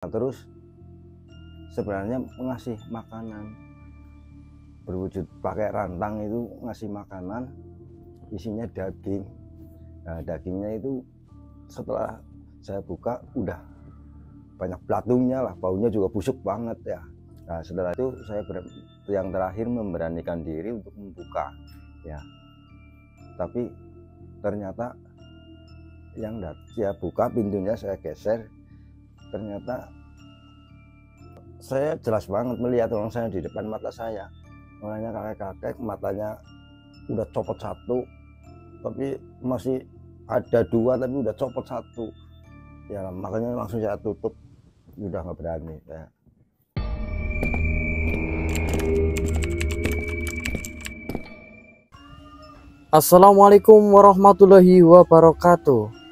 Terus sebenarnya ngasih makanan berwujud pakai rantang itu, ngasih makanan isinya daging. Nah, dagingnya itu setelah saya buka udah banyak belatungnya lah, baunya juga busuk banget ya. Nah, setelah itu saya yang terakhir memberanikan diri untuk membuka ya, tapi ternyata yang saya buka pintunya, saya geser, ternyata saya jelas banget melihat orang saya di depan mata saya. Orangnya kakek-kakek, matanya udah copot satu, tapi masih ada dua, tapi udah copot satu ya, makanya langsung saya tutup, udah nggak berani ya. Assalamualaikum warahmatullahi wabarakatuh.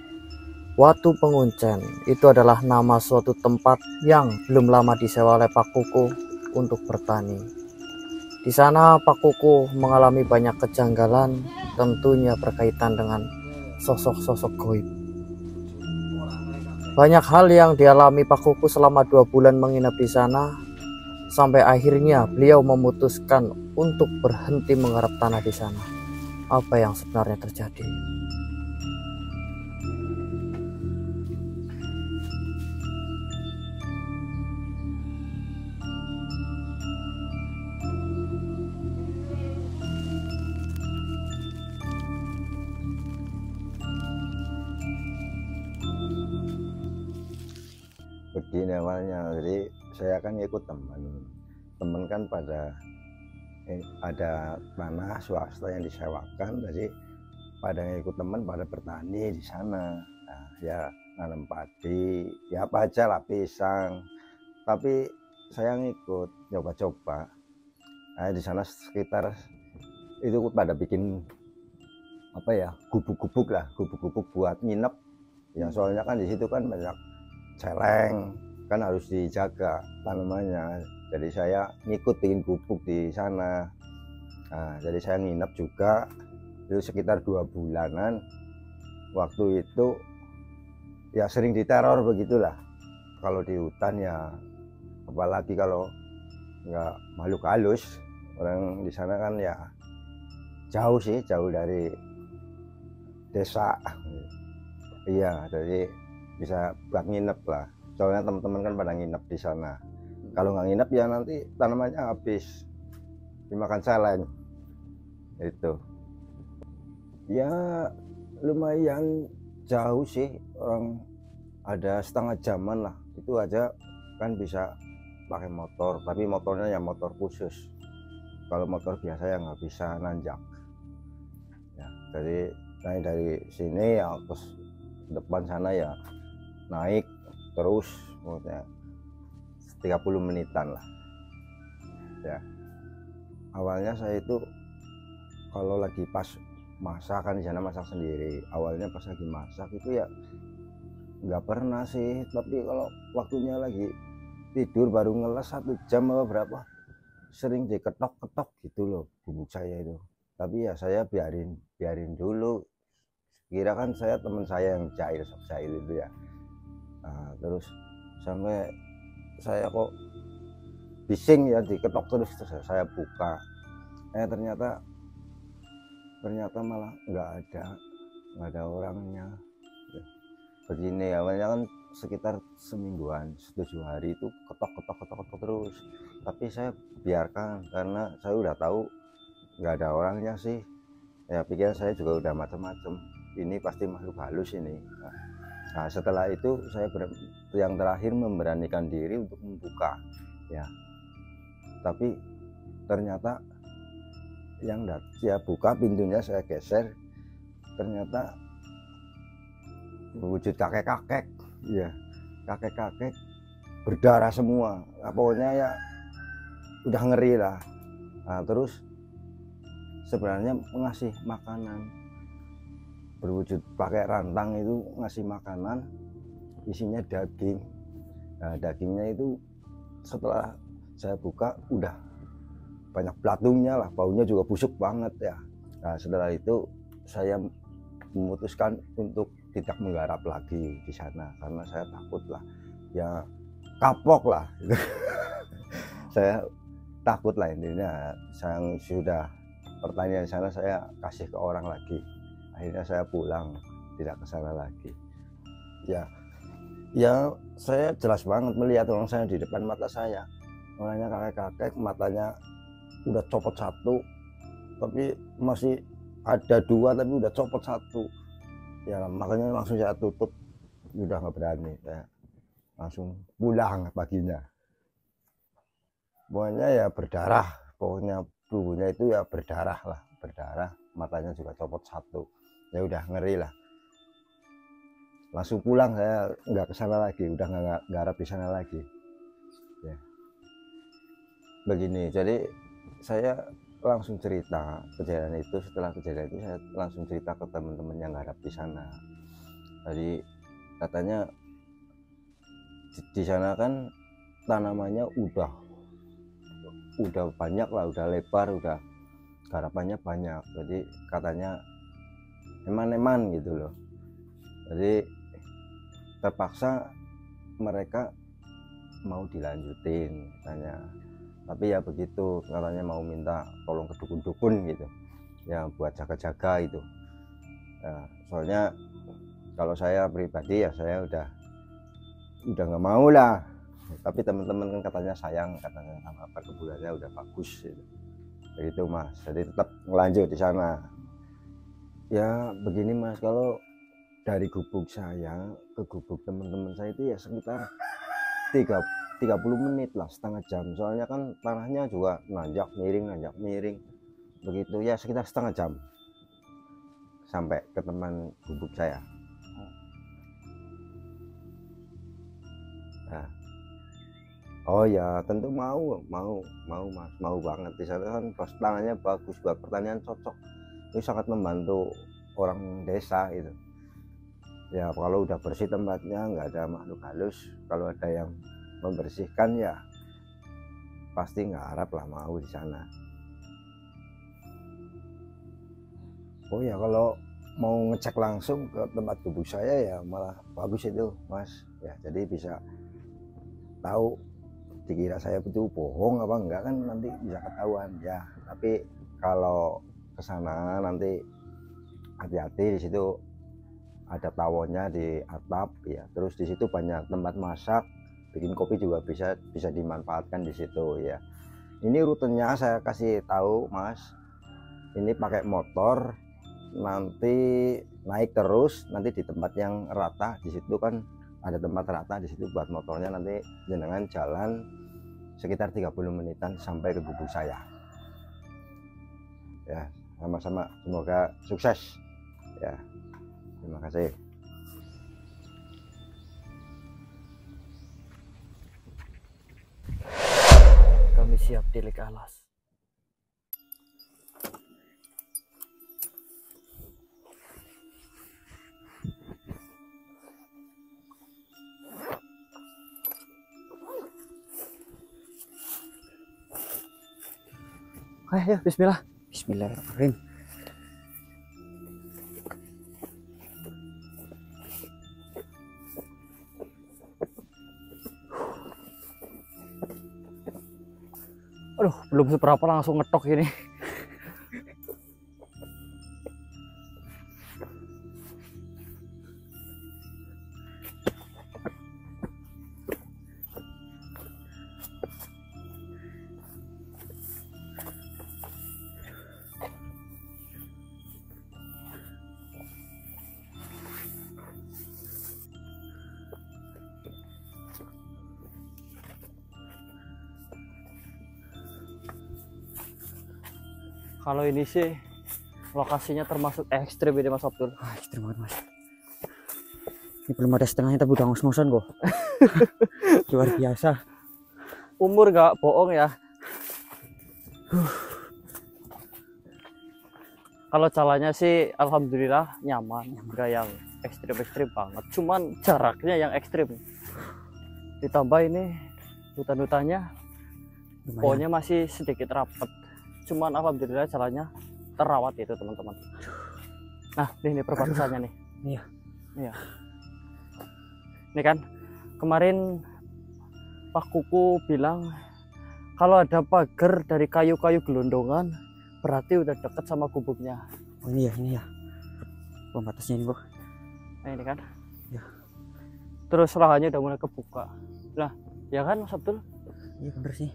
Watu Penguncen itu adalah nama suatu tempat yang belum lama disewa oleh Pak Kuku untuk bertani. Di sana Pak Kuku mengalami banyak kejanggalan, tentunya berkaitan dengan sosok-sosok goib. Banyak hal yang dialami Pak Kuku selama 2 bulan menginap di sana, sampai akhirnya beliau memutuskan untuk berhenti menggarap tanah di sana. Apa yang sebenarnya terjadi? Begini awalnya, jadi saya kan ikut teman kan pada ada tanah swasta yang disewakan, jadi pada ikut teman pada bertani di sana. Nah, ya nanam padi, ya apa aja lah, pisang. Tapi saya ngikut coba-coba. Nah, di sana sekitar itu pada bikin apa ya, gubuk-gubuk lah, gubuk-gubuk buat nginep. Ya soalnya kan di situ kan banyak celeng, kan harus dijaga tanamannya. Jadi saya ngikut bikin gubuk di sana. Nah, jadi saya nginep juga itu sekitar 2 bulanan. Waktu itu ya sering diteror begitulah. Kalau di hutan ya, apalagi kalau nggak makhluk halus, orang di sana kan ya jauh sih, jauh dari desa. Iya, jadi bisa buat nginep lah. Soalnya teman-teman kan pada nginep di sana. Kalau nggak nginep ya nanti tanamannya habis dimakan celeng. Itu ya lumayan jauh sih, orang ada setengah jaman lah. Itu aja kan bisa pakai motor, tapi motornya ya motor khusus. Kalau motor biasa ya nggak bisa nanjak ya. Jadi naik dari sini ya terus depan sana ya naik terus, maksudnya 30 menitan lah ya. Awalnya saya itu kalau lagi pas masak, kan di sana masak sendiri. Awalnya pas lagi masak itu ya nggak pernah sih, tapi kalau waktunya lagi tidur baru ngeles 1 jam apa berapa, sering diketok-ketok gitu loh bubuk saya itu. Tapi ya saya biarin dulu, kira kan saya teman saya yang jahil, sok jahil itu ya. Nah, terus sampai saya kok bising ya, diketok terus saya buka. Ternyata malah nggak ada orangnya. Begini awalnya kan sekitar semingguan, 7 hari itu ketok terus. Tapi saya biarkan karena saya udah tahu nggak ada orangnya sih. Ya pikiran saya juga udah macam-macam. Ini pasti makhluk halus ini. Nah, setelah itu saya yang terakhir memberanikan diri untuk membuka ya. Tapi ternyata yang saya buka pintunya, saya geser, ternyata berwujud kakek-kakek ya, kakek-kakek berdarah semua. Nah, pokoknya ya udah ngeri lah. Nah, terus sebenarnya ngasih makanan berwujud pakai rantang itu, ngasih makanan isinya daging. Nah, dagingnya itu setelah saya buka udah banyak belatungnya lah, baunya juga busuk banget ya. Nah, setelah itu saya memutuskan untuk tidak menggarap lagi di sana karena saya takut lah ya, kapok lah. Saya takut lah intinya. Saya sudah pertanyaan di sana saya kasih ke orang lagi. Akhirnya saya pulang, tidak ke sana lagi. Ya saya jelas banget melihat orang saya di depan mata saya. Orangnya kakek-kakek, matanya udah copot satu, tapi masih ada dua tapi udah copot satu. Ya makanya langsung saya tutup, udah nggak berani, saya langsung pulang paginya. Pokoknya ya berdarah, pokoknya tubuhnya itu ya berdarah lah, berdarah, matanya juga copot satu. Ya udah ngeri lah, langsung pulang, saya nggak ke sana lagi, udah nggak harap di sana lagi. Ya begini, jadi saya langsung cerita kejadian itu. Setelah kejadian itu saya langsung cerita ke teman-teman yang ngarap di sana. Tadi katanya di sana kan tanamannya udah banyak lah, udah lebar, udah garapannya banyak, jadi katanya eman-eman gitu loh. Jadi terpaksa mereka mau dilanjutin katanya, tapi ya begitu, katanya mau minta tolong ke dukun-dukun gitu ya buat jaga-jaga itu ya. Soalnya kalau saya pribadi ya saya udah nggak mau lah, tapi teman-teman kan katanya sayang, katanya sama perkebulannya udah bagus gitu. Begitu Mas, jadi tetap ngelanjut di sana. Ya begini Mas, kalau dari gubuk saya ke gubuk teman-teman saya itu ya sekitar 30 menit lah, setengah jam. Soalnya kan tanahnya juga nanjak miring begitu ya, sekitar setengah jam sampai ke teman gubuk saya. Nah, oh ya tentu mau Mas, mau banget. Di sana kan pas tanahnya bagus, buat pertanian cocok, itu sangat membantu orang desa gitu ya. Kalau udah bersih tempatnya, nggak ada makhluk halus, kalau ada yang membersihkan ya pasti nggak harap lah mau di sana. Oh ya, kalau mau ngecek langsung ke tempat gubuk saya ya malah bagus itu Mas ya, jadi bisa tahu dikira saya itu bohong apa enggak kan nanti bisa ketahuan ya. Tapi kalau ke sana nanti hati-hati, di situ ada tawonnya di atap ya, terus di situ banyak tempat masak, bikin kopi juga bisa dimanfaatkan di situ ya. Ini rutenya saya kasih tahu Mas, ini pakai motor, nanti naik terus, nanti di tempat yang rata, di situ kan ada tempat rata di situ buat motornya, nanti jenengan jalan sekitar 30 menitan sampai ke gubuk saya ya. Sama-sama, semoga sukses ya. Terima kasih. Kami siap tilik alas. Ayo, bismillah. Bismillahirrahmanirrahim. Aduh, belum seberapa langsung ngetok ini. Kalau ini sih lokasinya termasuk ekstrim ini Mas Abdul. Wah, ekstrim banget Mas. Ini belum ada setengahnya tapi udah ngos-ngosan kok. Luar biasa. Umur gak bohong ya. Kalau jalannya sih alhamdulillah nyaman, enggak yang ekstrim banget. Cuman jaraknya yang ekstrim. Ditambah ini hutan-hutannya pohonnya masih sedikit rapat. Cuman alhamdulillah jalannya terawat itu teman-teman. Nah, ini perbatasannya nih. Iya. Iya. Ini kan kemarin Pak Kuku bilang kalau ada pagar dari kayu-kayu gelondongan berarti udah deket sama gubuknya. Oh ini ya pembatasnya ini bro. Nah ini kan Ya. Terus lahannya udah mulai kebuka. Nah ya kan Mas Abdul. Iya bener sih.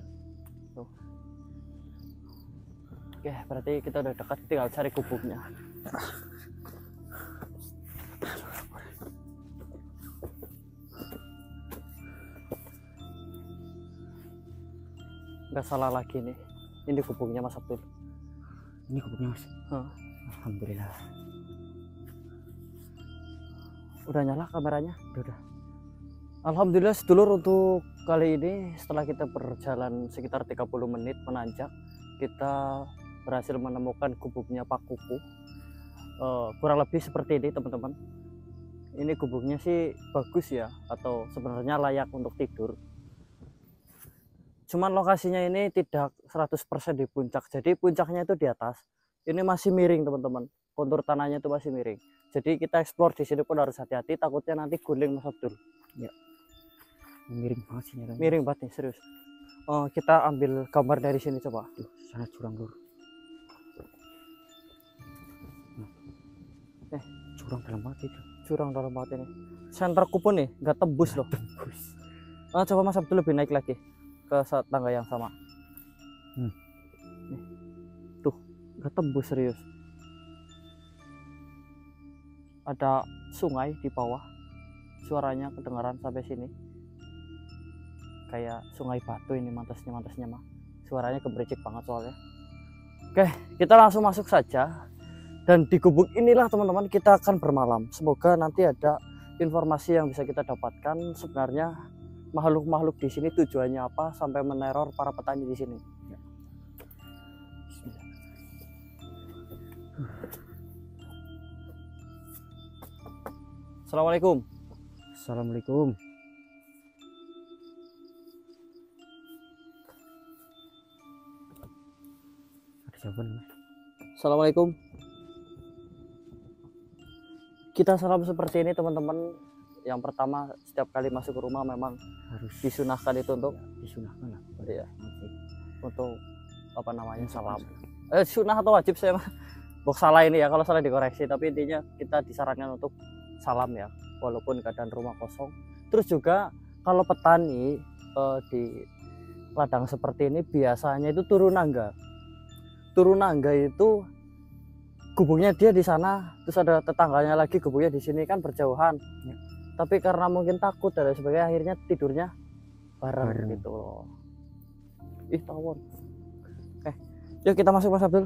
Oke berarti kita udah dekat, tinggal cari gubuknya. Nggak salah lagi nih, ini gubuknya Mas Abdul. Ini gubuknya mas. Hah. Alhamdulillah. Udah nyala kameranya? Udah. Alhamdulillah sedulur, untuk kali ini setelah kita berjalan sekitar 30 menit menanjak, kita berhasil menemukan gubuknya Pak Kuku. Kurang lebih seperti ini teman-teman. Ini gubuknya sih bagus ya, atau sebenarnya layak untuk tidur. Cuman lokasinya ini tidak 100% di puncak, jadi puncaknya itu di atas. Ini masih miring teman-teman, kontur tanahnya itu masih miring. Jadi kita explore di sini pun harus hati-hati, takutnya nanti guling Mas Abdul. Ya. Miring banget sih nyatanya. Miring banget nih, serius. Kita ambil gambar dari sini coba. Duh, sana curang lur. Curang dalam banget itu. Curang dalam banget ini. Senterku pun nih nggak tembus loh. Tembus. Coba Mas Abdul lebih naik lagi ke tangga yang sama. Nih. Tuh, nggak tembus serius. Ada sungai di bawah. Suaranya kedengaran sampai sini. Kayak sungai batu ini mantasnya mah. Suaranya gemericik banget soalnya. Oke, kita langsung masuk saja. Dan di gubuk inilah teman-teman kita akan bermalam. Semoga nanti ada informasi yang bisa kita dapatkan sebenarnya makhluk-makhluk di sini tujuannya apa sampai meneror para petani di sini. Assalamualaikum. Assalamualaikum. Ada siapa nih mas? Assalamualaikum. Kita salam seperti ini teman-teman. Yang pertama, setiap kali masuk ke rumah memang Harus disunahkan itu untuk disunahkan lah. iya, untuk apa namanya, salam. Salam. Sunah atau wajib saya mah. Bok salah ini ya, kalau salah dikoreksi, tapi intinya kita disarankan untuk salam ya, walaupun keadaan rumah kosong. Terus juga kalau petani di ladang seperti ini biasanya itu turun nangga. Turun nangga itu gubuknya dia di sana, terus ada tetangganya lagi gubuknya di sini, kan berjauhan. Ya. Tapi karena mungkin takut dan sebagainya, akhirnya tidurnya bareng gitu loh. Ih tawon. Yuk kita masuk Mas Abdul.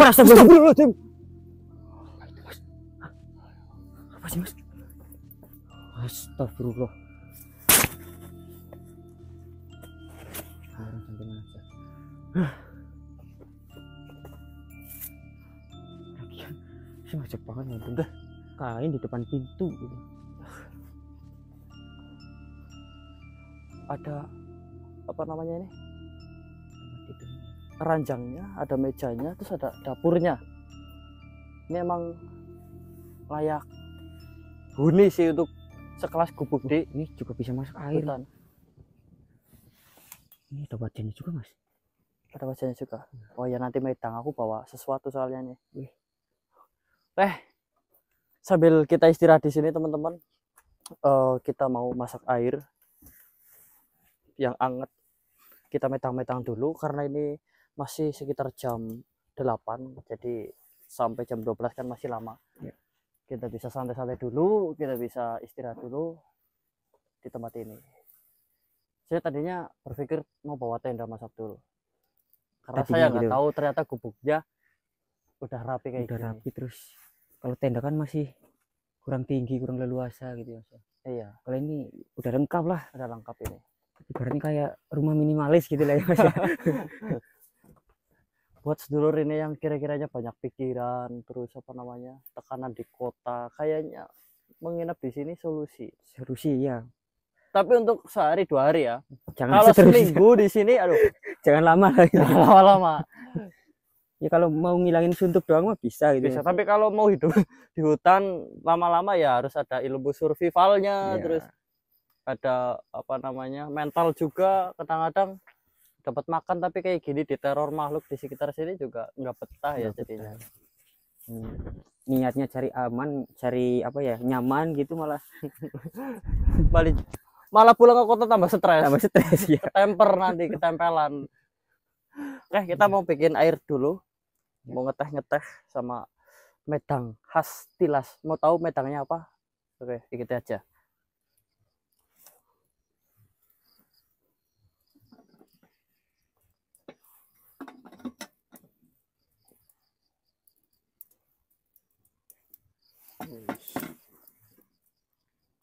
Astagfirullahaladzim. Apa sih mas? Astagfirullah. Orang sampai mana aja. Sih ngajak banget nonton dah. Kain di depan pintu gitu. Ada apa namanya ini? Ranjangnya, ada mejanya, terus ada dapurnya. Ini emang layak huni sih untuk sekelas gubuk di Ini juga bisa masuk air. hutan. Ini ada wajahnya juga mas. Ada wajahnya juga. Oh ya, nanti medang aku bawa sesuatu soalnya nih. Wih. Sambil kita istirahat di sini teman-teman, kita mau masak air yang anget. Kita metang-metang dulu karena ini masih sekitar jam 8, jadi sampai jam 12 kan masih lama. Ya. Kita bisa santai-santai dulu, kita bisa istirahat dulu di tempat ini. Saya tadinya berpikir mau bawa tenda Mas Abdul, karena Tadinya saya nggak gitu. tahu ternyata gubuknya udah rapi kayak Udah gini. rapi, terus kalau tenda kan masih kurang tinggi, kurang leluasa gitu ya. Iya, Kalau ini udah lengkap lah. udah lengkap ini. Ibaratnya kayak rumah minimalis gitu lah ya mas. Buat sedulur ini yang kira-kiranya banyak pikiran, terus apa namanya, tekanan di kota, kayaknya menginap di sini solusi. Solusi ya. Tapi untuk sehari 2 hari ya. Jangan Kalau seterusnya. seminggu di sini, aduh, Jangan lama lah gitu. jangan lama-lama. Ya kalau mau ngilangin suntuk doang mah bisa gitu. Bisa, tapi kalau mau hidup di hutan lama-lama ya harus ada ilmu survivalnya, Ya. terus ada apa namanya mental juga. Kadang-kadang dapat makan tapi kayak gini diteror makhluk di sekitar sini juga nggak betah ya Nggak jadinya. Niatnya cari aman, cari apa ya, nyaman gitu malah Balik malah pulang ke kota tambah stres, tambah stres ya. ketemper nanti ketempelan. Oke, kita mau bikin air dulu, mau ngeteh sama medang khas Tilas. Mau tahu medangnya apa? Oke, ikuti aja.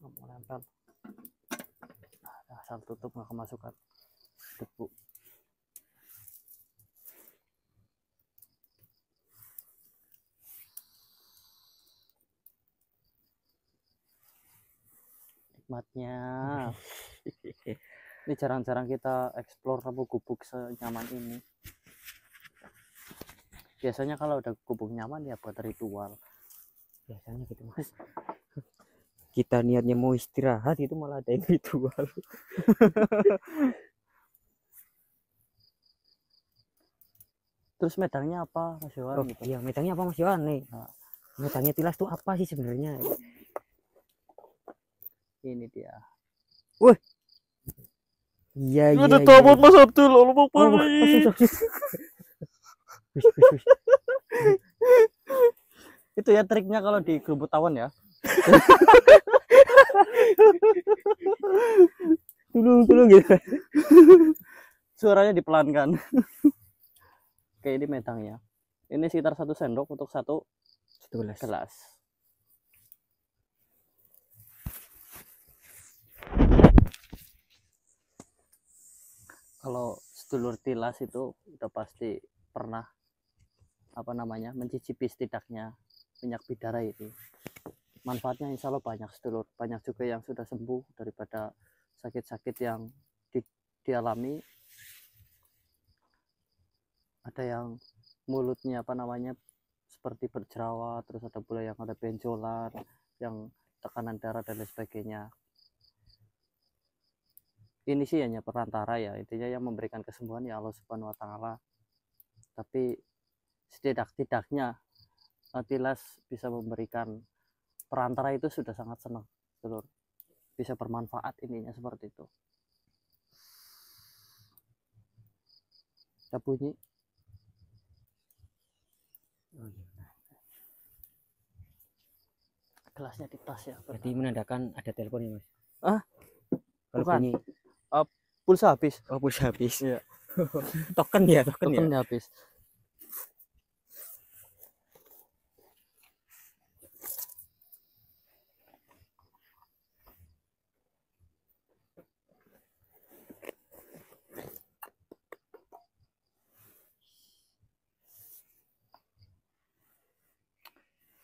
Mau nempel. Asal tutup nggak kemasukan debu. Nikmatnya. Ini jarang-jarang kita explore Rabu Gubuk senyaman ini. Biasanya kalau udah gubuk nyaman ya buat ritual. Biasanya gitu Mas. Kita niatnya mau istirahat itu malah ada yang ritual. Terus medangnya apa Mas Yohan? Oh, Gitu. iya, medangnya apa Mas Yohan nih? Nah, Medangnya Tilas tuh apa sih sebenarnya? ini dia. Iya, iya, Ada iya. tabut Mas Abdul, Allah Oh, Akbar. wis, wis, wis. Itu ya triknya kalau di Gelembut Tawon ya. Tulung gitu. Suaranya dipelankan. Oke, ini medangnya. Ini sekitar 1 sendok untuk 1 gelas. Kalau sedulur Tilas itu udah pasti pernah apa namanya mencicipi setidaknya minyak bidara itu. Manfaatnya insya Allah banyak sedulur, banyak juga yang sudah sembuh daripada sakit-sakit yang dialami. Ada yang mulutnya apa namanya seperti berjerawat, terus ada pula yang ada benjolan, yang tekanan darah dan lain sebagainya. Ini sih hanya perantara ya, intinya yang memberikan kesembuhan ya Allah Subhanahu wa Ta'ala. Tapi setidak-tidaknya Tilas bisa memberikan perantara, itu sudah sangat senang, sedulur. Bisa bermanfaat ininya seperti itu. Ada bunyi. Gelasnya di tas ya. Berarti menandakan ada telepon ya Mas? Ah, kalau bukan. bunyi Pulsa habis. oh pulsa habis. Iya. Token ya, token ya. Tokennya habis.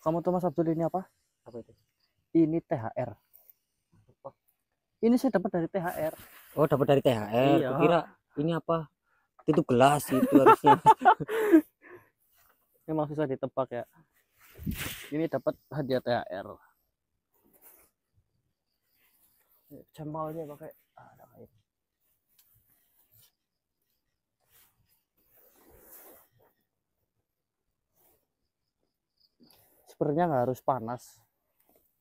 Kamu tahu Mas Abdul ini apa? Apa itu? Ini THR. Ini saya dapat dari THR. Oh, dapat dari THR. Iya. Kukira ini apa? Itu gelas itu harusnya. Memang susah ditebak ya. Ini dapat hadiah THR. Jempolnya pakai ada kain. Sebenarnya nggak harus panas,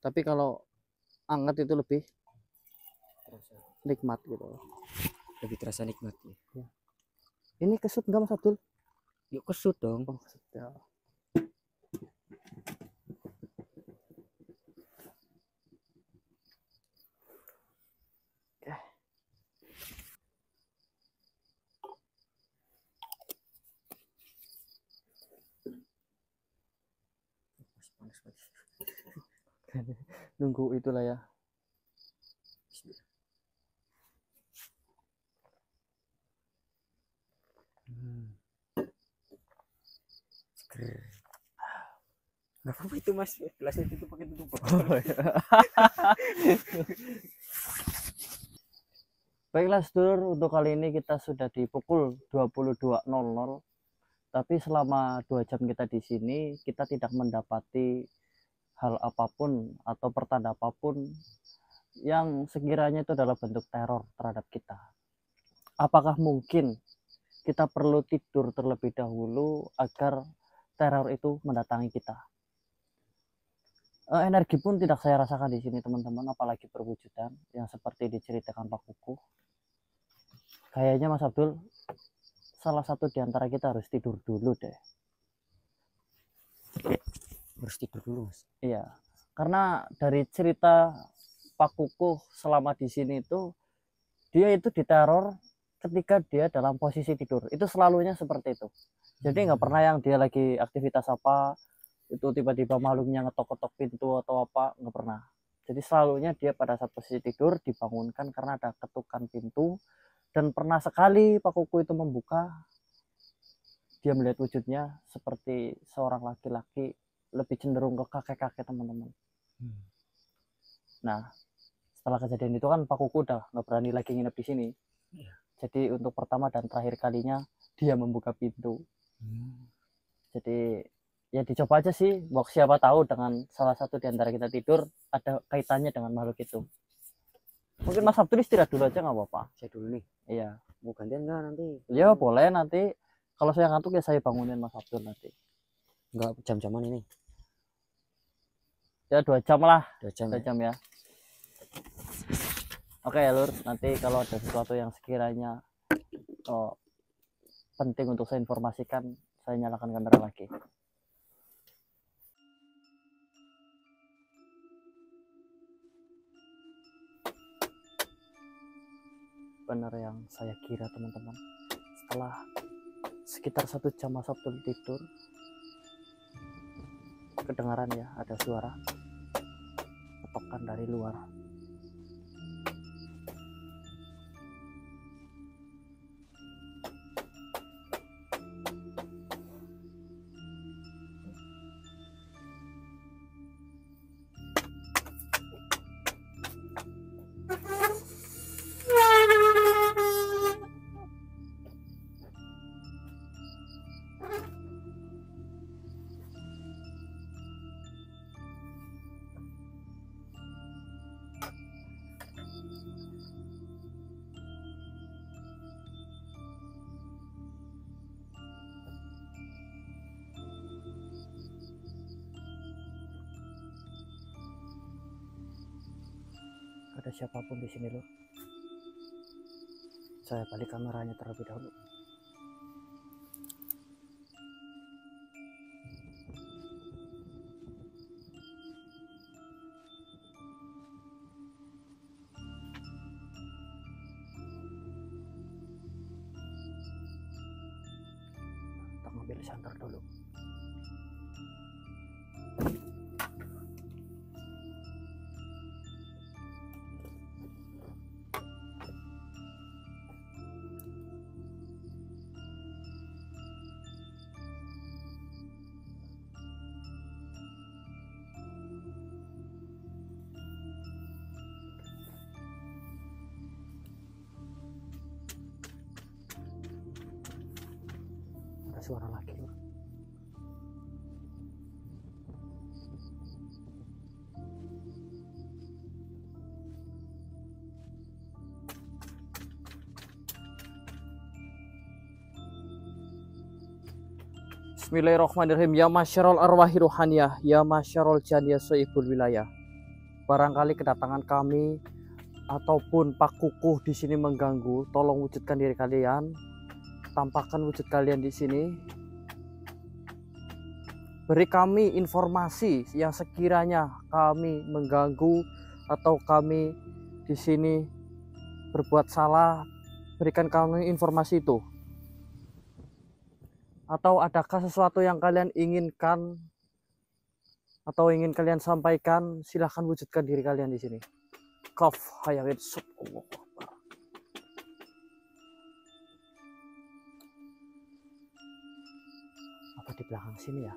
tapi kalau hangat itu lebih Terasa, nikmat gitu. lebih terasa nikmat ya. Ini kesut nggak Mas Abdul? Yuk kesut dong. Oh, kesut ya. Panas, panas. Nunggu itulah ya. Nggak apa-apa itu Mas, gelasnya itu pakai tutup botol. Baiklah sedulur, untuk kali ini kita sudah di pukul 22.00. Tapi selama 2 jam kita di sini, kita tidak mendapati hal apapun atau pertanda apapun yang sekiranya itu adalah bentuk teror terhadap kita. Apakah mungkin kita perlu tidur terlebih dahulu agar teror itu mendatangi kita? Energi pun tidak saya rasakan di sini teman-teman, apalagi perwujudan yang seperti diceritakan Pak Kuku. Kayaknya Mas Abdul, salah satu di antara kita harus tidur dulu deh. Harus tidur dulu, Mas. Iya, karena dari cerita Pak Kukuh selama di sini itu, dia itu diteror ketika dia dalam posisi tidur. Itu selalunya seperti itu. Jadi nggak pernah yang dia lagi aktivitas apa, itu tiba-tiba makhluknya ngetok-ketok pintu atau apa, nggak pernah. Jadi selalunya dia pada saat posisi tidur dibangunkan karena ada ketukan pintu. Dan pernah sekali Pak Kukuh itu membuka, dia melihat wujudnya seperti seorang laki-laki, lebih cenderung ke kakek-kakek teman-teman. Nah, setelah kejadian itu kan Pak Kuku udah nggak berani lagi nginep di sini. Jadi untuk pertama dan terakhir kalinya dia membuka pintu. Jadi ya dicoba aja sih, buat siapa tahu dengan salah satu di antara kita tidur ada kaitannya dengan makhluk itu. Mungkin Mas Abdul istirahat dulu aja nggak apa-apa. Saya dulu nih. Iya. Mau gantian nggak nanti? Ya boleh, nanti kalau saya ngantuk ya saya bangunin Mas Abdul nanti. Nggak jam-jaman ini. Ya 2 jam lah. 2 jam. 2 jam ya. Oke ya Lur, nanti kalau ada sesuatu yang sekiranya penting untuk saya informasikan, saya nyalakan kamera lagi. Benar yang saya kira teman-teman, setelah sekitar 1 jam Mas Abdul tidur, kedengaran ya ada suara ketokan dari luar. Ada siapapun di sini Lur. Saya balik kameranya terlebih dahulu. Kita ngambil senter dulu. Ada suara lagi Lur. Bismillahirrahmanirrahim. Ya masyarul arwahi ruhaniyah, ya masyarul janiyah soibul wilayah. Barangkali kedatangan kami ataupun Pak Kukuh di sini mengganggu, tolong wujudkan diri kalian, tampakkan wujud kalian di sini. Beri kami informasi yang sekiranya kami mengganggu atau kami di sini berbuat salah, berikan kami informasi itu. Atau adakah sesuatu yang kalian inginkan atau ingin kalian sampaikan, silahkan wujudkan diri kalian di sini. Kaf hayawid sub Allah Akbar. Apa di belakang sini ya?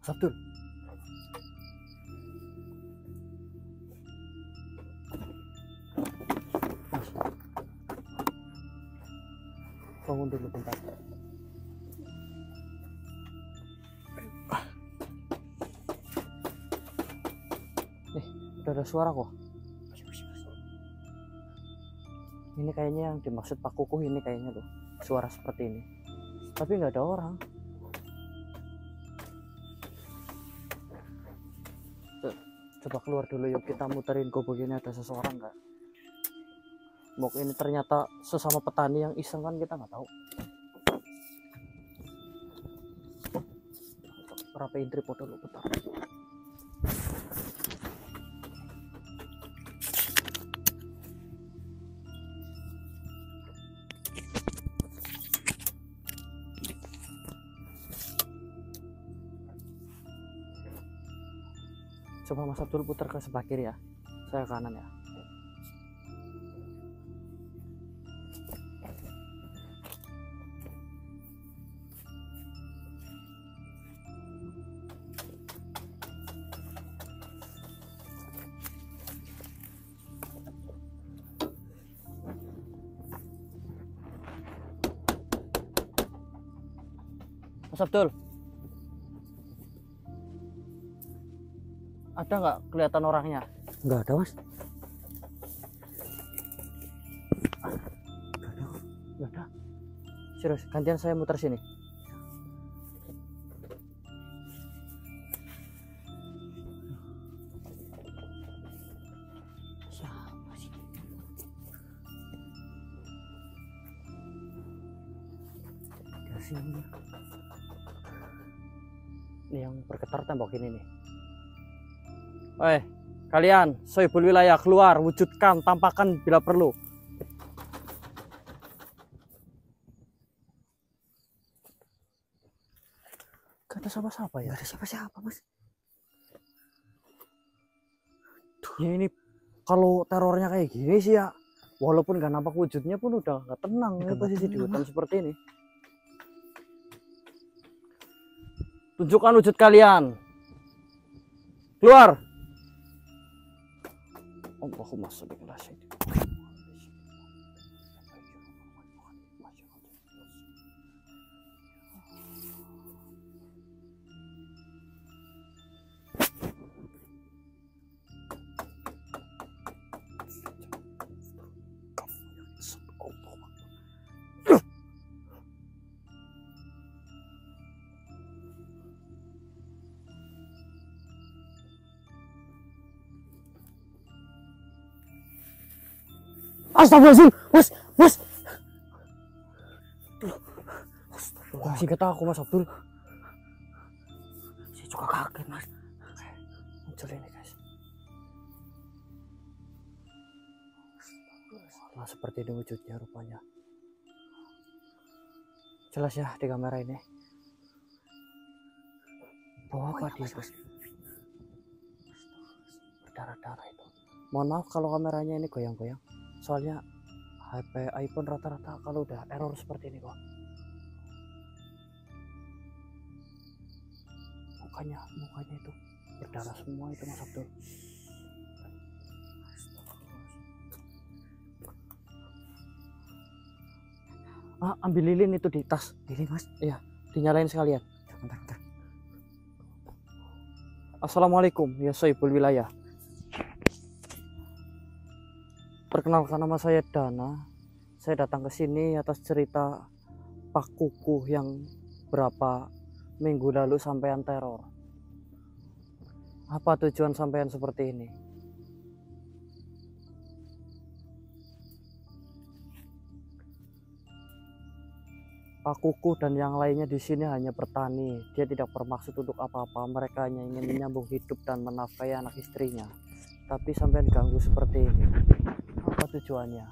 Sabtul. Mas. Bangun dulu bentar. Udah ada suara kok. Ini kayaknya yang dimaksud Pak Kukuh ini kayaknya tuh. Suara seperti ini. Tapi nggak ada orang. Coba keluar dulu yuk, kita muterin gobok ini ada seseorang nggak. Mungkin ini ternyata sesama petani yang iseng kan, kita nggak tahu. Rapiin tripod dulu bentar. Coba Mas Abdul putar ke sebelah kiri ya, saya kanan ya. Mas Abdul, ada nggak kelihatan orangnya? Nggak ada, Mas. Nggak ada. Serius, gantian saya muter sini. Siapa sih? Dari sini. Ini yang bergetar tembok ini nih. Kalian, sohibul wilayah, keluar, wujudkan, tampakkan bila perlu. Gak ada siapa-siapa ya? Nggak ada siapa-siapa, Mas. Ya ini kalau terornya kayak gini sih ya, walaupun gak nampak wujudnya pun udah gak tenang. Ini posisi di hutan seperti ini. Tunjukkan wujud kalian. Keluar. Allahumma sholli ala sayyidina. Astagfirullahaladzim, Mas, Mas. Masih kata aku Mas Abdul. Saya juga kaget, Mas. Muncul ini guys. Nah, seperti ini wujudnya rupanya. Jelas ya di kamera ini. Bawa apa dia Mas? Berdarah-darah itu. Mohon maaf kalau kameranya ini goyang-goyang. Soalnya HP iPhone rata-rata kalau udah error seperti ini kok. Mukanya itu berdarah semua itu Mas Abdul. Ambil lilin itu di tas. Lilin, Mas. Iya, dinyalain sekalian. Bentar. Assalamualaikum ya sohibul wilayah. Perkenalkan, nama saya Dana. Saya datang ke sini atas cerita Pak Kukuh yang berapa minggu lalu sampean teror. Apa tujuan sampean seperti ini? Pak Kukuh dan yang lainnya di sini hanya bertani. Dia tidak bermaksud untuk apa-apa. Mereka hanya ingin menyambung hidup dan menafkahi anak istrinya. Tapi sampean ganggu seperti ini. Apa tujuannya?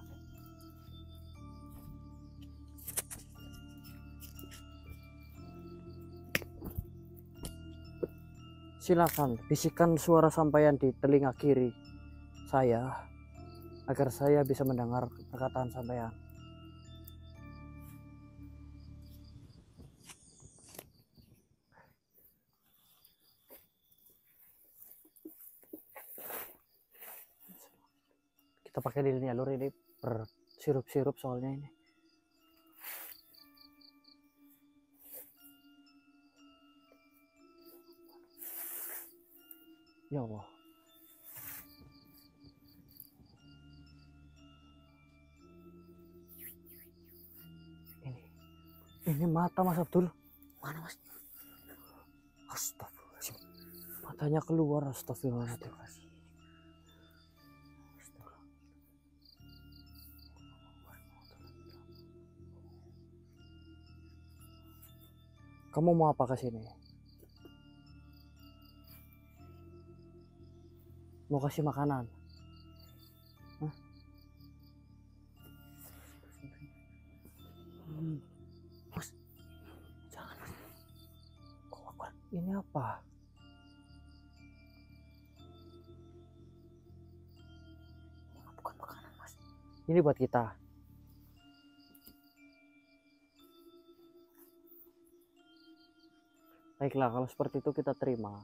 Silakan bisikan suara sampean di telinga kiri saya agar saya bisa mendengar perkataan sampean. Kita pakai lilin ya lur, ini bersirup-sirup soalnya ini. Ya Allah. Ini mata Mas Abdul. Mana Mas? Astagfirullahaladzim. Matanya keluar, astagfirullahaladzim. Kamu mau apa ke sini? Mau kasih makanan? Hah? Mas, jangan Mas. Ini apa? Ini bukan makanan Mas. Ini buat kita. Baiklah, kalau seperti itu kita terima.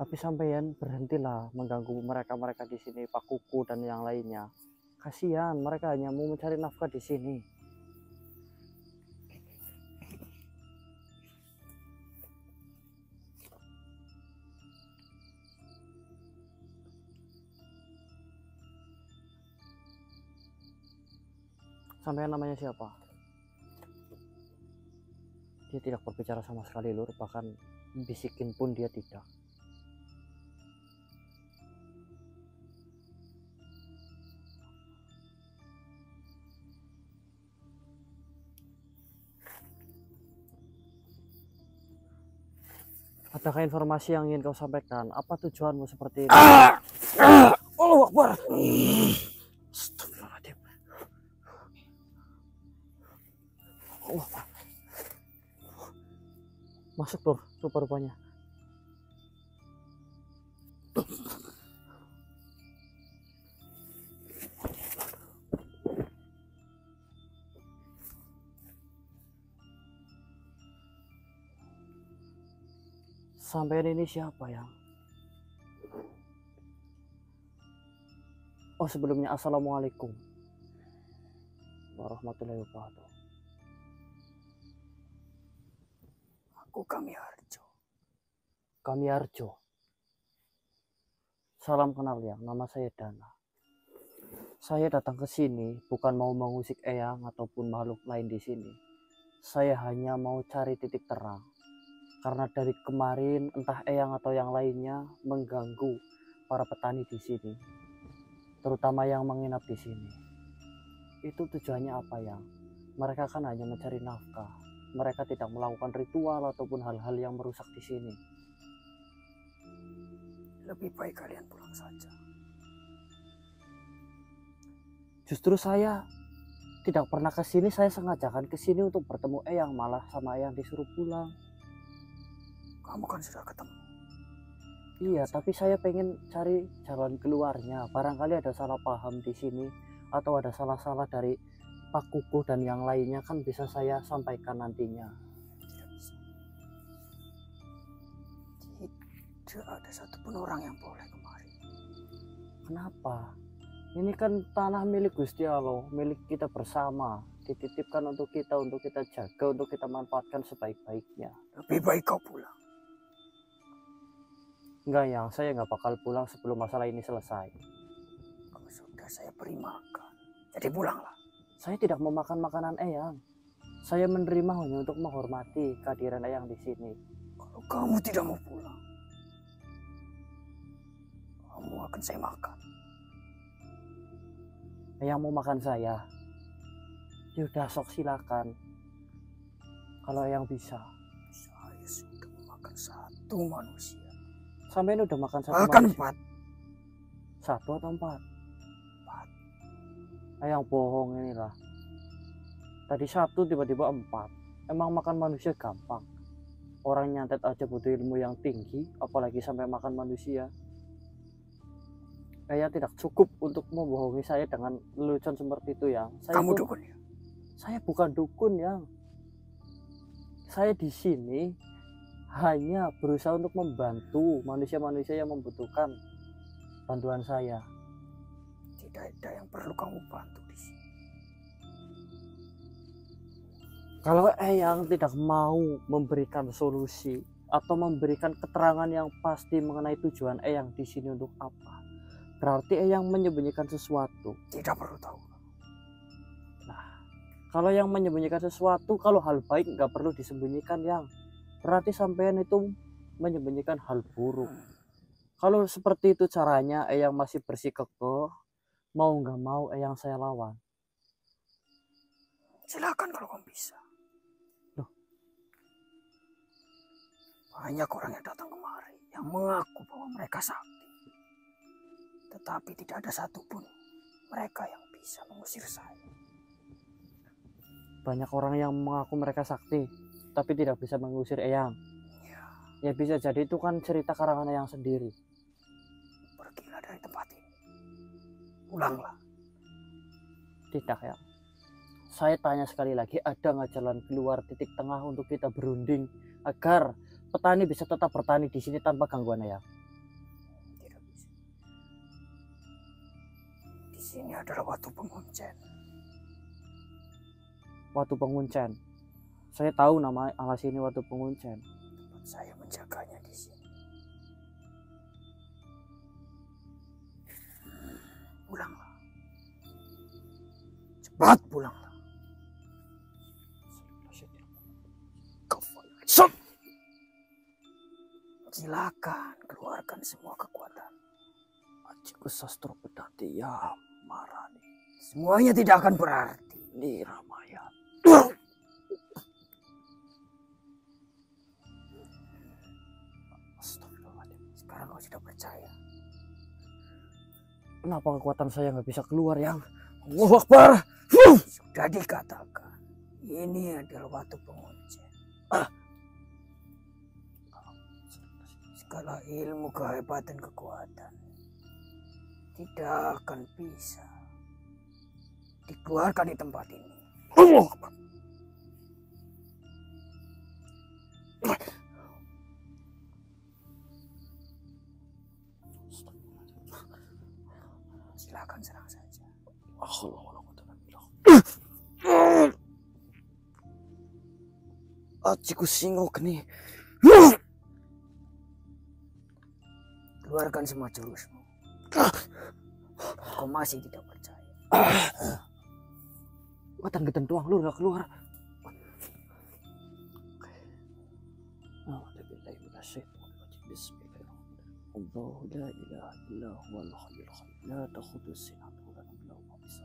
Tapi sampeyan berhentilah mengganggu mereka di sini, Pak Kuku dan yang lainnya. Kasihan, mereka hanya mau mencari nafkah di sini. Sampeyan namanya siapa? Dia tidak berbicara sama sekali lur, bahkan bisikin pun dia tidak. Adakah informasi yang ingin kau sampaikan? Apa tujuanmu seperti ini? Allahu Akbar. Astagfirullahaladzim. Allah. Masuk lur, rupa-rupanya. Sampean ini siapa ya? Oh sebelumnya assalamualaikum warahmatullahi wabarakatuh. Aku Kamiarjo. Kamiarjo. Salam kenal ya, nama saya Dana. Saya datang ke sini bukan mau mengusik eyang ataupun makhluk lain di sini. Saya hanya mau cari titik terang. Karena dari kemarin entah eyang atau yang lainnya mengganggu para petani di sini, terutama yang menginap di sini. Itu tujuannya apa yang? Mereka kan hanya mencari nafkah. Mereka tidak melakukan ritual ataupun hal-hal yang merusak di sini. Lebih baik kalian pulang saja. Justru saya tidak pernah ke sini. Saya sengajakan ke sini untuk bertemu eyang, malah sama eyang disuruh pulang. Kamu kan sudah ketemu. Iya, tapi saya pengen cari jalan keluarnya. Barangkali ada salah paham di sini atau ada salah-salah dari Pak Kuku dan yang lainnya, kan bisa saya sampaikan nantinya. Tidak bisa. Tidak ada satupun orang yang boleh kemari. Kenapa? Ini kan tanah milik Gusti Allah, milik kita bersama. Dititipkan untuk kita jaga, untuk kita manfaatkan sebaik-baiknya. Lebih baik kau pulang. Enggak yang, saya nggak bakal pulang sebelum masalah ini selesai. Kalau sudah saya beri makan, jadi pulanglah. Saya tidak memakan makanan eyang. Saya menerima hanya untuk menghormati kehadiran eyang di sini. Kalau kamu tidak mau pulang, kamu akan saya makan. Eyang mau makan saya? Yaudah sok silakan. Kalau eyang bisa. Saya sudah memakan satu manusia. Sampai udah makan satu Bahkan manusia? 4. 1 atau 4? 4. Eyang bohong inilah. Tadi 1 tiba-tiba 4. Emang makan manusia gampang? Orang nyantet aja butuh ilmu yang tinggi, apalagi sampai makan manusia. Eyang tidak cukup untuk membohongi saya dengan lelucon seperti itu yang. Kamu dukun ya? Saya bukan dukun yang. Saya di sini hanya berusaha untuk membantu manusia-manusia yang membutuhkan bantuan saya. Tidak ada yang perlu kamu bantu di sini. Kalau Eyang tidak mau memberikan solusi atau memberikan keterangan yang pasti mengenai tujuan Eyang di sini untuk apa, berarti Eyang menyembunyikan sesuatu. Tidak perlu tahu. Nah, kalau yang menyembunyikan sesuatu, kalau hal baik nggak perlu disembunyikan, yang berarti sampean itu menyembunyikan hal buruk. Kalau seperti itu caranya, Eyang masih bersikukuh, mau nggak mau Eyang saya lawan. Silakan kalau kamu bisa. Loh. Banyak orang yang datang kemari yang mengaku bahwa mereka sakti. Tetapi tidak ada satupun mereka yang bisa mengusir saya. Banyak orang yang mengaku mereka sakti, tapi tidak bisa mengusir Eyang. Ya bisa jadi itu kan cerita karangan Eyang sendiri. Pergilah dari tempat ini. Pulanglah. Tidak ya. Saya tanya sekali lagi, ada nggak jalan keluar titik tengah untuk kita berunding agar petani bisa tetap bertani di sini tanpa gangguan Eyang? Tidak bisa. Di sini adalah Watu Penguncen. Watu Penguncen. Saya tahu nama alas ini Watu Penguncen. Tempat saya menjaganya di sini. Pulanglah. Cepat pulanglah. Silakan keluarkan semua kekuatan. Ajiku sastro pedati ya marani. Semuanya tidak akan berarti. Niramaya. Astagfirullahaladzim. Sekarang kau sudah percaya. Kenapa kekuatan saya nggak bisa keluar, yang? Allahu Akbar. Sudah dikatakan. Ini adalah Watu Penguncen. Segala ilmu, kehebatan, kekuatan tidak akan bisa dikeluarkan di tempat ini. Allahu Akbar. Silakan serang saja. Ajiku singok nih. Keluarkan semua jurusmu. Kau masih tidak percaya. Watan geden tuang lu nggak keluar.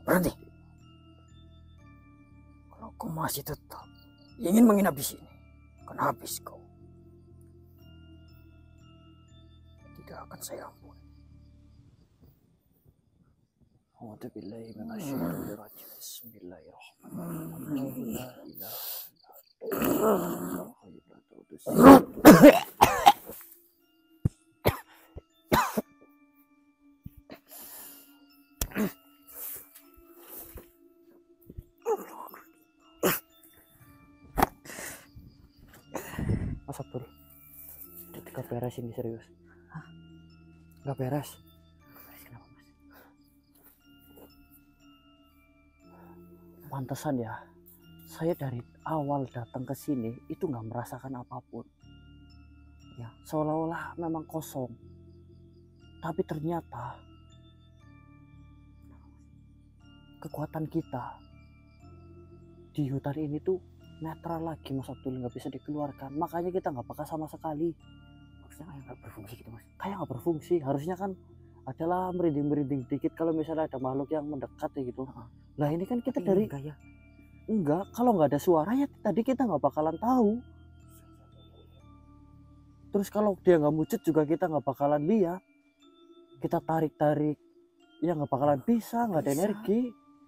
Berhenti. Kalau kau masih tetap ingin menginap di sini, akan habis kau. Tidak akan saya ampuni. Mas Abdul, gak beres ini serius. Hah? Gak beres. Kenapa, Mas? Pantesan ya, saya dari awal datang ke sini itu nggak merasakan apapun. Ya, seolah-olah memang kosong. Tapi ternyata kekuatan kita di hutan ini tuh netral lagi, Mas Abdul, nggak bisa dikeluarkan. Makanya kita nggak peka sama sekali. Maksudnya kayak nggak berfungsi gitu, Mas? Kayak nggak berfungsi. Harusnya kan adalah merinding-merinding dikit kalau misalnya ada makhluk yang mendekat ya gitu. Lah ini kan kita dari enggak ya. enggak, kalau nggak ada suara ya tadi kita nggak bakalan tahu. Terus kalau dia nggak wujud juga kita nggak bakalan lihat. Kita tarik-tarik, ya nggak bakalan bisa, nggak ada Bisa. energi,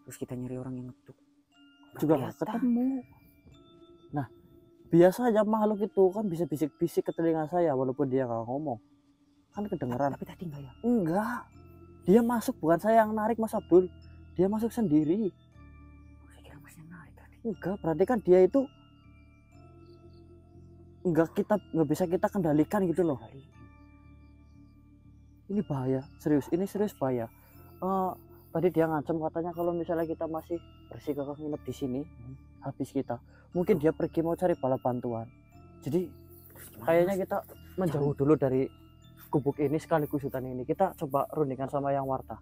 Terus kita nyari orang yang ngetuk. juga nggak ketemu. Nah, biasanya makhluk itu kan bisa bisik-bisik ke telinga saya walaupun dia nggak ngomong, kan kedengeran. Tapi tadi enggak ya? Enggak, dia masuk, bukan saya yang narik, Mas Abdul. Dia masuk sendiri. Saya kira Mas yang narik tadi. Enggak, berarti kan dia itu nggak bisa kita kendalikan gitu loh. Ini bahaya, serius. Ini serius bahaya. Tadi dia ngancam katanya kalau misalnya kita masih bersikeras nginep di sini, habis kita. Mungkin dia pergi mau cari bala bantuan. Jadi kayaknya kita menjauh dulu dari gubuk ini sekaligus hutan ini. Kita coba rundingkan sama yang warta.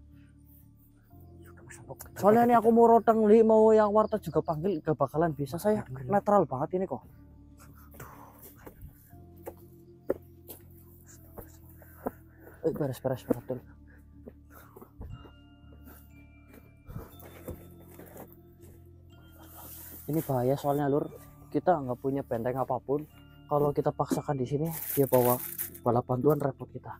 Soalnya ini aku mau rotang li, mau yang warta juga panggil gak bakalan bisa. Saya netral banget ini kok. Beres-beres betul. Ini bahaya soalnya lur. Kita nggak punya benteng apapun. Kalau kita paksakan di sini, dia bawa bala bantuan repot kita.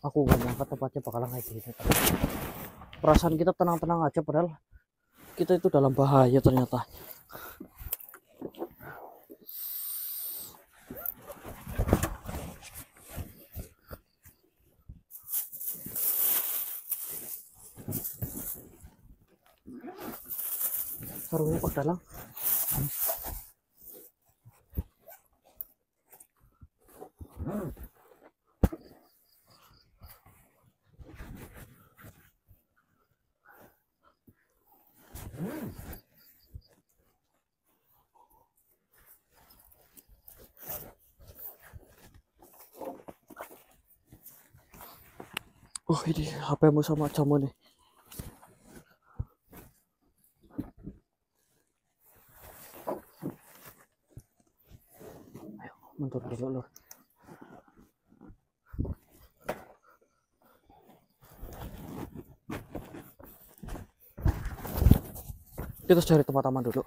Aku gak nyangka tempatnya bakalan kayak gini. Perasaan kita tenang-tenang aja, padahal kita itu dalam bahaya ternyata. Sarungnya kok dalam. Oh ini HP-mu sama jamu nih. Ayo mundur dulu lur. Kita cari tempat aman dulu.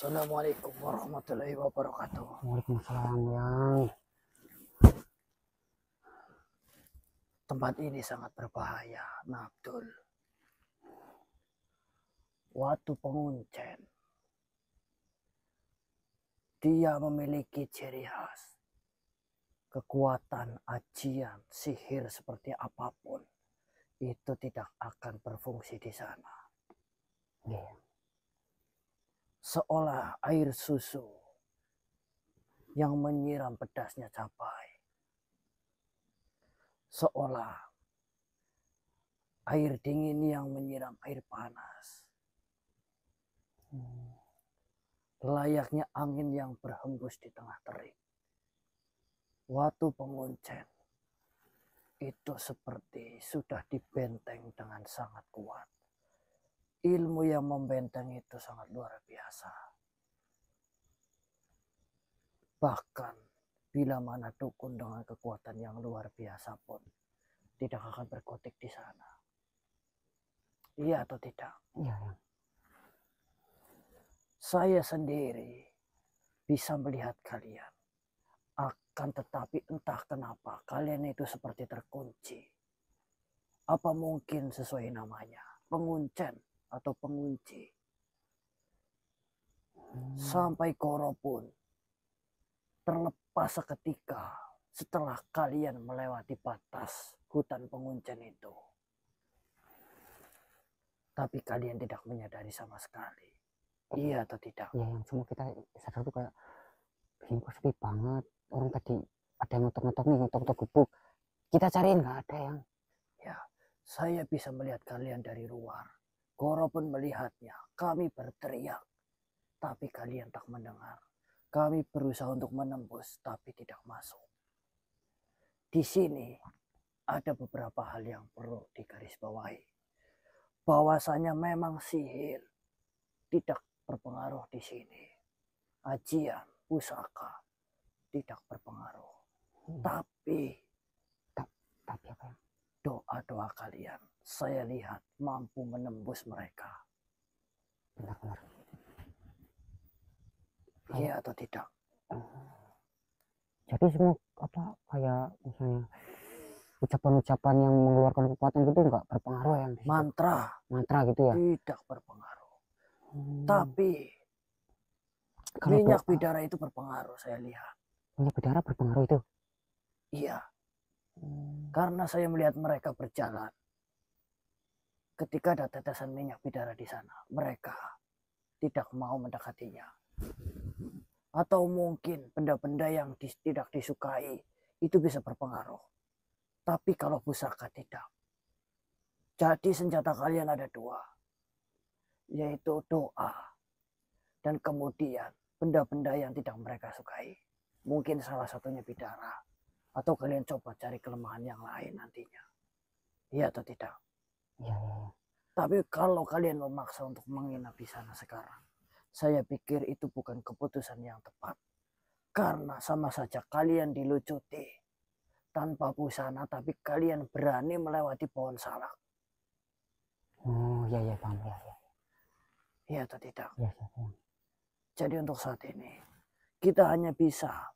Assalamualaikum warahmatullahi wabarakatuh. Waalaikumsalam yang. Tempat ini sangat berbahaya, Abdul. Watu penguncen. Dia memiliki ciri khas. Kekuatan, ajian, sihir seperti apapun itu tidak akan berfungsi di sana. Seolah air susu yang menyiram pedasnya cabai. Seolah air dingin yang menyiram air panas. Layaknya angin yang berhembus di tengah terik. Watu penguncen itu seperti sudah dibenteng dengan sangat kuat. Ilmu yang membenteng itu sangat luar biasa. Bahkan bila mana dukun dengan kekuatan yang luar biasa pun tidak akan berkutik di sana. Iya atau tidak? Iya. Saya sendiri bisa melihat kalian. Akan tetapi entah kenapa kalian itu seperti terkunci. Apa mungkin sesuai namanya? Penguncen atau pengunci. Sampai Goro pun terlepas seketika setelah kalian melewati batas hutan penguncen itu. Tapi kalian tidak menyadari sama sekali. Iya atau tidak? Ya yang semua kita sadar tuh kayak ini kok sepi banget. Orang tadi ada yang ngetok-ngetok nih, ngetok-ngetok gubuk. Kita cariin nggak ada yang. Ya, saya bisa melihat kalian dari luar. Goro pun melihatnya. Kami berteriak, tapi kalian tak mendengar. Kami berusaha untuk menembus, tapi tidak masuk. Di sini ada beberapa hal yang perlu digarisbawahi. Bahwasanya memang sihir tidak berpengaruh di sini. Ajian, pusaka tidak berpengaruh. Tapi Tapi apa yang? doa-doa kalian saya lihat mampu menembus mereka. Jadi semua apa kayak misalnya ucapan-ucapan yang mengeluarkan kekuatan gitu nggak berpengaruh ya? Mantra gitu ya? Tidak berpengaruh. Hmm. Tapi Kalau minyak doa, bidara itu berpengaruh, saya lihat. minyak bidara berpengaruh itu? Iya, karena saya melihat mereka berjalan. Ketika ada tetesan minyak bidara di sana, mereka tidak mau mendekatinya. Atau mungkin benda-benda yang tidak disukai itu bisa berpengaruh. Tapi kalau pusaka tidak. Jadi senjata kalian ada dua, yaitu doa dan kemudian benda-benda yang tidak mereka sukai. Mungkin salah satunya bidara. Atau kalian coba cari kelemahan yang lain nantinya. Iya atau tidak? Iya. Tapi kalau kalian memaksa untuk menginap di sana sekarang, saya pikir itu bukan keputusan yang tepat. Karena sama saja kalian dilucuti tanpa busana, tapi kalian berani melewati pohon salak. Oh iya paham ya. Iya atau tidak? Iya. Jadi untuk saat ini kita hanya bisa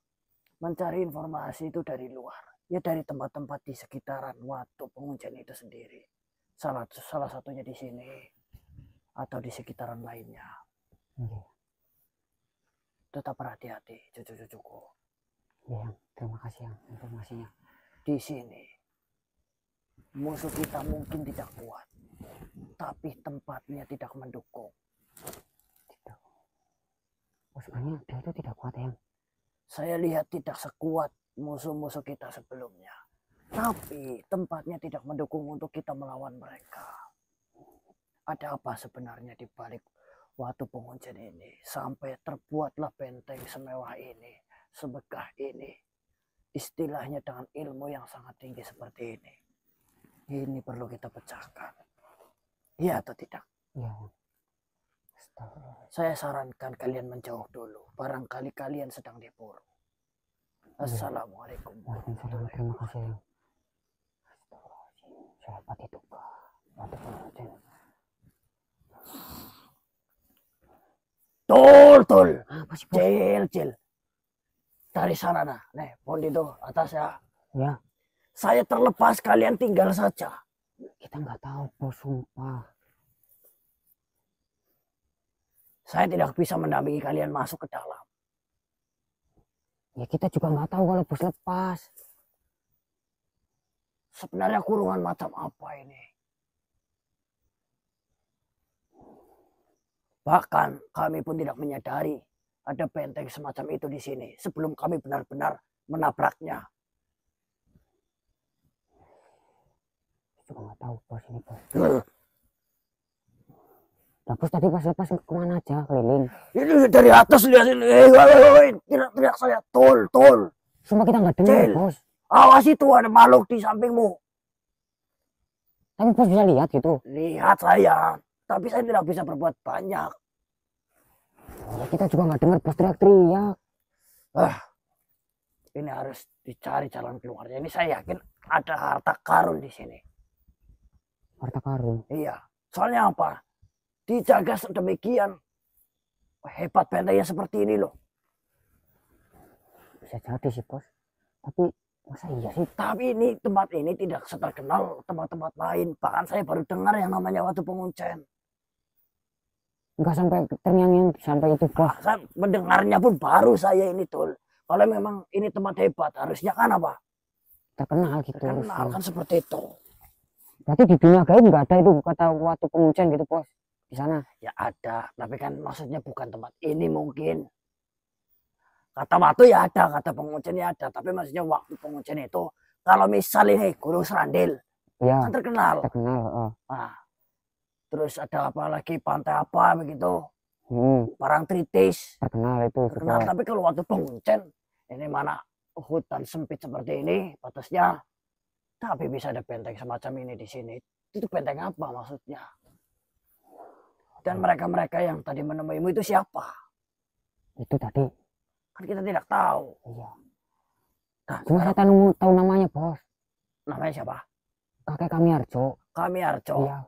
mencari informasi itu dari luar, ya dari tempat-tempat di sekitaran Watu Penguncian itu sendiri. Salah satunya di sini atau di sekitaran lainnya. Iya. Tetap berhati-hati, cucu-cucuku. Iya, terima kasih ya informasinya. Di sini musuh kita mungkin tidak kuat, tapi tempatnya tidak mendukung. Oh, sebenarnya dia itu tidak kuat ya? Saya lihat tidak sekuat musuh-musuh kita sebelumnya. Tapi tempatnya tidak mendukung untuk kita melawan mereka. Ada apa sebenarnya di balik Watu Penguncian ini? Sampai terbuatlah benteng semewah ini, semegah ini. Istilahnya dengan ilmu yang sangat tinggi seperti ini. Ini perlu kita pecahkan. Iya atau tidak? Iya. Saya sarankan kalian menjauh dulu. Barangkali kalian sedang diburu. Assalamualaikum Waalaikumsalam, terima kasih ya. Siapa itu Pak? Tol. Apa sih, Cil. Dari sana nah. Nih, pohon itu atas ya. Ya. Saya terlepas, kalian tinggal saja. Kita nggak tahu bos, sumpah. Saya tidak bisa mendampingi kalian masuk ke dalam. Ya kita juga nggak tahu kalau bos lepas. Sebenarnya kurungan macam apa ini? Bahkan kami pun tidak menyadari ada benteng semacam itu di sini sebelum kami benar-benar menabraknya. Juga nggak tahu bos ini bos. Nah, bos tadi pas lepas kemana aja keliling? Ini dari atas lihat ini. Teriak saya tol. Sumpah kita nggak dengar bos. Awas itu ada makhluk di sampingmu. Tapi bos bisa lihat gitu. Lihat saya, tapi saya tidak bisa berbuat banyak. Ya, kita juga nggak dengar bos teriak-teriak. Ini harus dicari jalan keluarnya. Ini saya yakin ada harta karun di sini. Harta karun? Iya. Soalnya apa? Dijaga sedemikian hebat bentengnya seperti ini loh. Bisa jadi sih bos. Tapi masa iya sih? Tapi ini tempat ini tidak seterkenal tempat-tempat lain. Bahkan saya baru dengar yang namanya Watu Penguncian. Enggak sampai terngiang-ngiang sampai itu bos. Saya mendengarnya pun baru saya ini Tol. Kalau memang ini tempat hebat harusnya kan apa? Terkenal gitu. Terkenal kan seperti itu. Berarti di dunia gaib nggak ada itu kata Watu Penguncian gitu bos di sana? Ya ada, tapi kan maksudnya bukan tempat ini mungkin. Kata Watu ya ada, kata Penguncian ya ada, tapi maksudnya waktu Penguncian itu kalau misal ini Gunung Serandil, ya, kan terkenal. Nah, terus ada apa lagi pantai apa begitu, Parangtritis, terkenal itu. Terkenal, tapi kalau waktu Penguncian ini mana hutan sempit seperti ini batasnya, tapi bisa ada benteng semacam ini di sini. Itu benteng apa maksudnya? Dan mereka-mereka yang tadi menemuimu itu siapa? Itu tadi. Kan kita tidak tahu. Iya. Nah, cuma saya tahu namanya bos. Namanya siapa? Kakek Kamiarjo. Kamiarjo. Iya.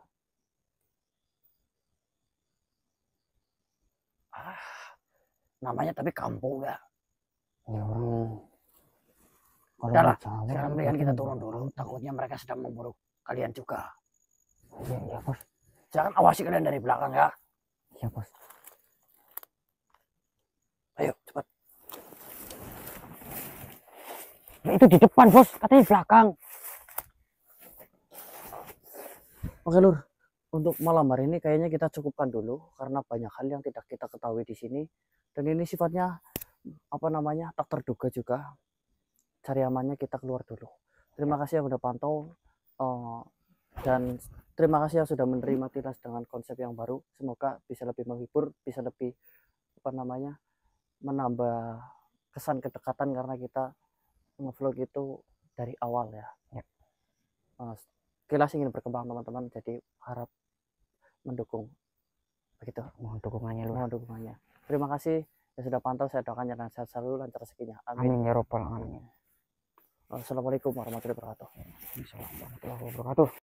Namanya tapi kampung ya. Ya orang Kalau Udahlah, jauh, sekarang mendingan kita turun dulu. Takutnya mereka sedang memburu kalian juga. Iya, iya bos. Jangan awasi kalian dari belakang ya. Iya bos. Ayo cepat. Ya, itu di depan bos, katanya di belakang. Oke lur, untuk malam hari ini kayaknya kita cukupkan dulu karena banyak hal yang tidak kita ketahui di sini dan ini sifatnya apa namanya tak terduga juga. Cari amannya kita keluar dulu. Terima kasih yang udah pantau dan terima kasih yang sudah menerima Tilas dengan konsep yang baru. Semoga bisa lebih menghibur, bisa lebih apa namanya menambah kesan kedekatan karena kita ngevlog itu dari awal ya. Tilas ingin berkembang teman-teman, jadi harap mendukung begitu. Mohon dukungannya lu. Mohon dukungannya. Terima kasih yang sudah pantau. Saya doakan jangan sehat selalu, lancar rezekinya. Amin ya robbal alamin. Assalamualaikum warahmatullahi wabarakatuh. Assalamualaikum warahmatullahi wabarakatuh.